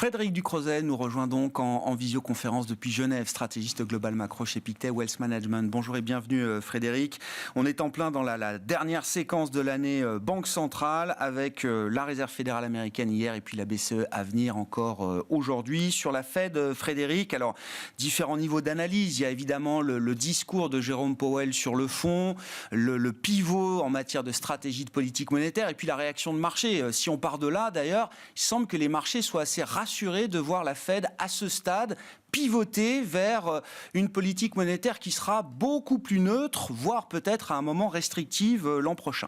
Frédéric Ducrozet nous rejoint donc en visioconférence depuis Genève, stratégiste global macro chez Pictet Wealth Management. Bonjour et bienvenue Frédéric. On est en plein dans la dernière séquence de l'année Banque centrale avec la Réserve fédérale américaine hier et puis la BCE à venir encore aujourd'hui. Sur la Fed, Frédéric, alors différents niveaux d'analyse. Il y a évidemment le discours de Jérôme Powell sur le fond, le pivot en matière de stratégie de politique monétaire et puis la réaction de marché. Si on part de là d'ailleurs, il semble que les marchés soient assez rassurés de voir la Fed à ce stade pivoter vers une politique monétaire qui sera beaucoup plus neutre, voire peut-être à un moment restrictive l'an prochain.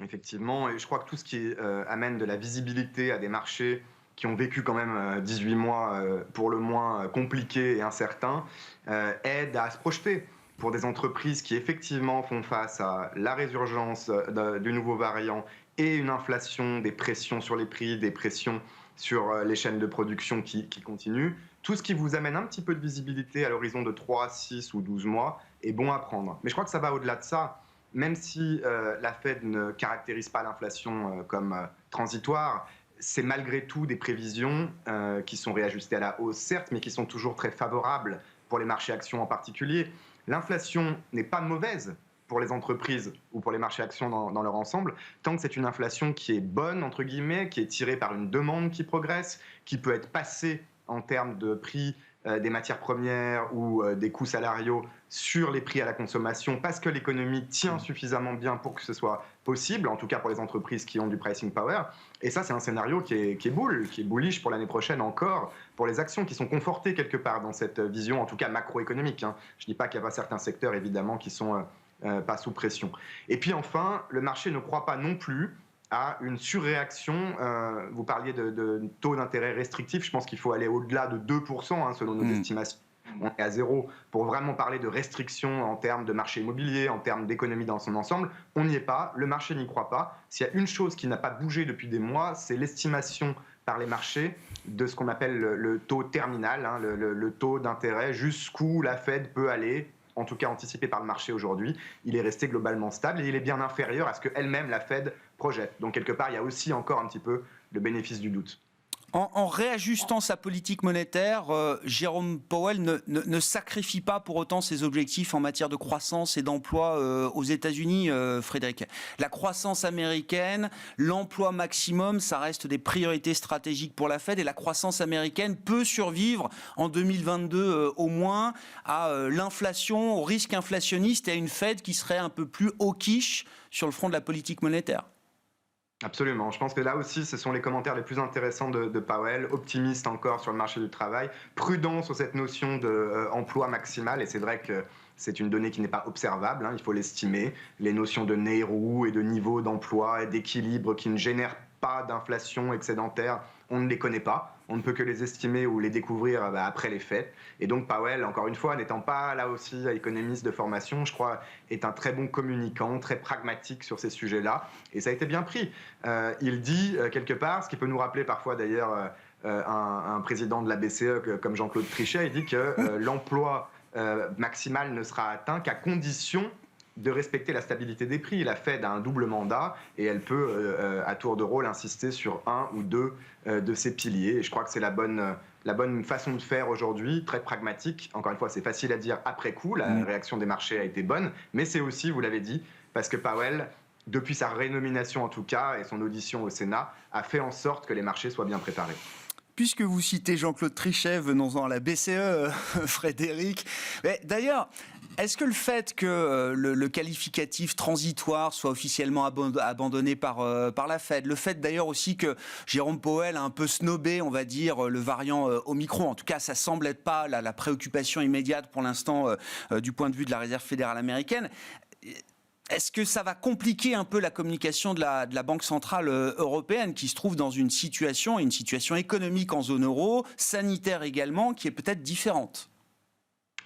Effectivement, et je crois que tout ce qui amène de la visibilité à des marchés qui ont vécu quand même 18 mois pour le moins compliqués et incertains, aide à se projeter pour des entreprises qui effectivement font face à la résurgence du nouveau variant et une inflation, des pressions sur les prix, des pressions sur les chaînes de production qui continuent. Tout ce qui vous amène un petit peu de visibilité à l'horizon de 3, 6 ou 12 mois est bon à prendre. Mais je crois que ça va au-delà de ça. Même si la Fed ne caractérise pas l'inflation comme transitoire, c'est malgré tout des prévisions qui sont réajustées à la hausse, certes, mais qui sont toujours très favorables pour les marchés actions en particulier. L'inflation n'est pas mauvaise pour les entreprises ou pour les marchés actions dans leur ensemble, tant que c'est une inflation qui est bonne, entre guillemets, qui est tirée par une demande qui progresse, qui peut être passée en termes de prix des matières premières ou des coûts salariaux sur les prix à la consommation, parce que l'économie tient suffisamment bien pour que ce soit possible, en tout cas pour les entreprises qui ont du pricing power. Et ça, c'est un scénario qui est bullish pour l'année prochaine encore, pour les actions qui sont confortées quelque part dans cette vision, en tout cas macroéconomique. Je ne dis pas qu'il n'y a pas certains secteurs, évidemment, qui sont pas sous pression. Et puis enfin, le marché ne croit pas non plus à une surréaction. Vous parliez de taux d'intérêt restrictif. Je pense qu'il faut aller au-delà de 2% selon nos estimations. On est à 0 pour vraiment parler de restriction en termes de marché immobilier, en termes d'économie dans son ensemble. On n'y est pas, le marché n'y croit pas. S'il y a une chose qui n'a pas bougé depuis des mois, c'est l'estimation par les marchés de ce qu'on appelle le taux terminal, le taux d'intérêt, jusqu'où la Fed peut aller, en tout cas anticipé par le marché aujourd'hui. Il est resté globalement stable et il est bien inférieur à ce qu'elle-même, la Fed, projette. Donc quelque part, il y a aussi encore un petit peu le bénéfice du doute. En réajustant sa politique monétaire, Jérôme Powell ne sacrifie pas pour autant ses objectifs en matière de croissance et d'emploi aux États-Unis, Frédéric. La croissance américaine, l'emploi maximum, ça reste des priorités stratégiques pour la Fed et la croissance américaine peut survivre en 2022 au moins à l'inflation, au risque inflationniste et à une Fed qui serait un peu plus hawkish sur le front de la politique monétaire. Absolument. Je pense que là aussi, ce sont les commentaires les plus intéressants de Powell, optimiste encore sur le marché du travail, prudent sur cette notion d'emploi maximal, et c'est vrai que c'est une donnée qui n'est pas observable, il faut l'estimer. Les notions de Nayrou et de niveau d'emploi et d'équilibre qui ne génèrent pas d'inflation excédentaire, on ne les connaît pas. On ne peut que les estimer ou les découvrir après les faits. Et donc Powell, encore une fois, n'étant pas là aussi économiste de formation, je crois, est un très bon communicant, très pragmatique sur ces sujets-là. Et ça a été bien pris. Il dit quelque part, ce qui peut nous rappeler parfois d'ailleurs un président de la BCE comme Jean-Claude Trichet, il dit que l'emploi maximal ne sera atteint qu'à condition de respecter la stabilité des prix. La Fed a un double mandat et elle peut, à tour de rôle, insister sur un ou deux de ces piliers. Et je crois que c'est la bonne façon de faire aujourd'hui, très pragmatique. Encore une fois, c'est facile à dire après coup, la réaction des marchés a été bonne, mais c'est aussi, vous l'avez dit, parce que Powell, depuis sa rénomination en tout cas, et son audition au Sénat, a fait en sorte que les marchés soient bien préparés. Puisque vous citez Jean-Claude Trichet, venons-en à la BCE, Frédéric. Mais d'ailleurs, est-ce que le fait que le qualificatif transitoire soit officiellement abandonné par la Fed, le fait d'ailleurs aussi que Jérôme Powell a un peu snobé, on va dire, le variant Omicron, en tout cas ça semble être pas la préoccupation immédiate pour l'instant du point de vue de la Réserve fédérale américaine, est-ce que ça va compliquer un peu la communication de la Banque centrale européenne qui se trouve dans une situation économique en zone euro, sanitaire également, qui est peut-être différente ?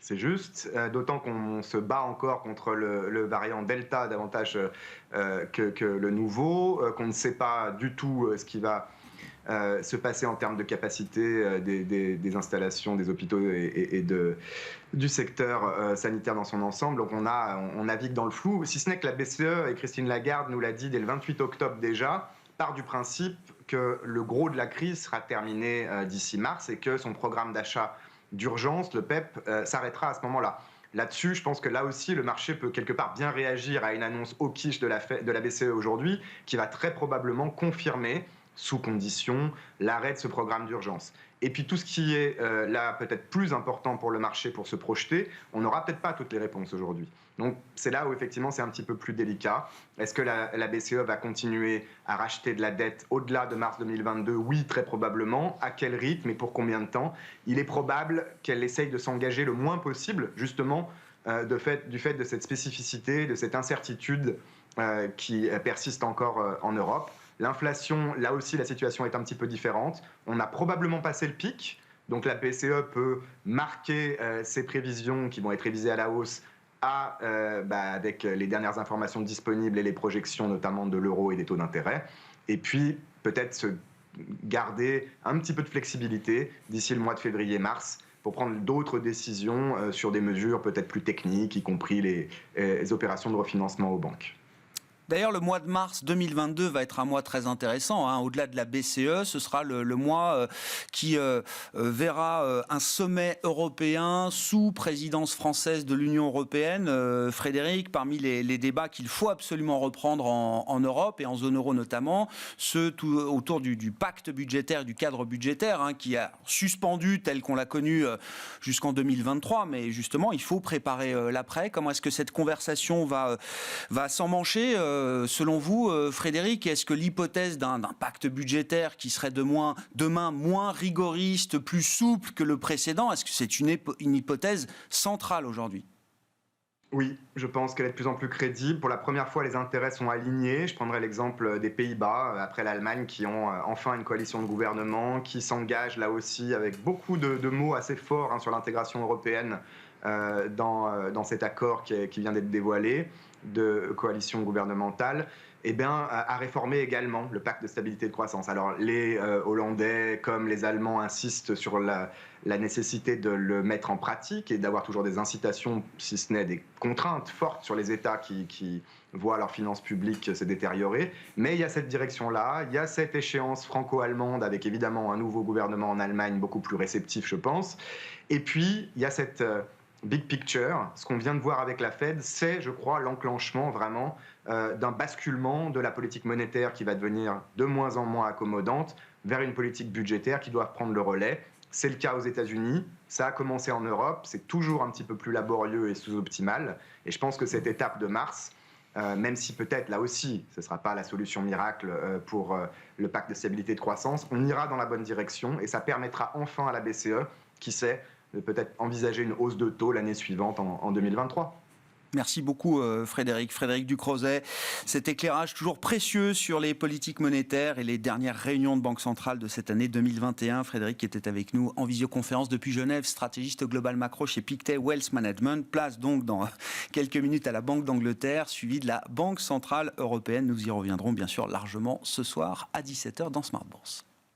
C'est juste, d'autant qu'on se bat encore contre le variant Delta davantage que le nouveau, qu'on ne sait pas du tout ce qui va se passer en termes de capacité des installations, des hôpitaux et du secteur sanitaire dans son ensemble. Donc on navigue dans le flou, si ce n'est que la BCE, et Christine Lagarde nous l'a dit dès le 28 octobre déjà, part du principe que le gros de la crise sera terminé d'ici mars et que son programme d'achat d'urgence, le PEP, s'arrêtera à ce moment-là. Là-dessus, je pense que là aussi, le marché peut quelque part bien réagir à une annonce hawkish de la BCE aujourd'hui, qui va très probablement confirmer, sous condition, l'arrêt de ce programme d'urgence. Et puis tout ce qui est là peut-être plus important pour le marché pour se projeter, on n'aura peut-être pas toutes les réponses aujourd'hui. Donc c'est là où effectivement c'est un petit peu plus délicat. Est-ce que la BCE va continuer à racheter de la dette au-delà de mars 2022 ? Oui, très probablement. À quel rythme et pour combien de temps ? Il est probable qu'elle essaye de s'engager le moins possible, justement, du fait de cette spécificité, de cette incertitude qui persiste encore en Europe. L'inflation, là aussi, la situation est un petit peu différente. On a probablement passé le pic. Donc la BCE peut marquer ses prévisions qui vont être révisées à la hausse avec les dernières informations disponibles et les projections notamment de l'euro et des taux d'intérêt. Et puis peut-être se garder un petit peu de flexibilité d'ici le mois de février-mars pour prendre d'autres décisions sur des mesures peut-être plus techniques, y compris les opérations de refinancement aux banques. D'ailleurs, le mois de mars 2022 va être un mois très intéressant. Au-delà de la BCE, ce sera le mois qui verra un sommet européen sous présidence française de l'Union européenne. Frédéric, parmi les débats qu'il faut absolument reprendre en Europe et en zone euro notamment, ceux autour du pacte budgétaire, du cadre budgétaire, qui a suspendu tel qu'on l'a connu jusqu'en 2023. Mais justement, il faut préparer l'après. Comment est-ce que cette conversation va s'emmancher selon vous, Frédéric, est-ce que l'hypothèse d'un pacte budgétaire qui serait demain moins rigoriste, plus souple que le précédent, est-ce que c'est une hypothèse centrale aujourd'hui ? Oui, je pense qu'elle est de plus en plus crédible. Pour la première fois, les intérêts sont alignés. Je prendrai l'exemple des Pays-Bas, après l'Allemagne, qui ont enfin une coalition de gouvernement, qui s'engage là aussi avec beaucoup de mots assez forts sur l'intégration européenne dans cet accord qui vient d'être dévoilé de coalition gouvernementale, à réformer également le pacte de stabilité et de croissance. Alors les Hollandais comme les Allemands insistent sur la nécessité de le mettre en pratique et d'avoir toujours des incitations, si ce n'est des contraintes fortes sur les États qui voient leurs finances publiques se détériorer. Mais il y a cette direction-là, il y a cette échéance franco-allemande avec évidemment un nouveau gouvernement en Allemagne beaucoup plus réceptif, je pense. Et puis, il y a cette big picture, ce qu'on vient de voir avec la Fed, c'est, je crois, l'enclenchement vraiment d'un basculement de la politique monétaire qui va devenir de moins en moins accommodante vers une politique budgétaire qui doit prendre le relais. C'est le cas aux États-Unis, ça a commencé en Europe, c'est toujours un petit peu plus laborieux et sous-optimal. Et je pense que cette étape de mars, même si peut-être là aussi, ce ne sera pas la solution miracle pour le pacte de stabilité et de croissance, on ira dans la bonne direction et ça permettra enfin à la BCE, qui sait, de peut-être envisager une hausse de taux l'année suivante en 2023. Merci beaucoup Frédéric Ducrozet. Cet éclairage toujours précieux sur les politiques monétaires et les dernières réunions de Banque centrale de cette année 2021. Frédéric qui était avec nous en visioconférence depuis Genève, stratégiste global macro chez Pictet Wealth Management. Place donc dans quelques minutes à la Banque d'Angleterre, suivie de la Banque centrale européenne. Nous y reviendrons bien sûr largement ce soir à 17h dans Smart Bourse.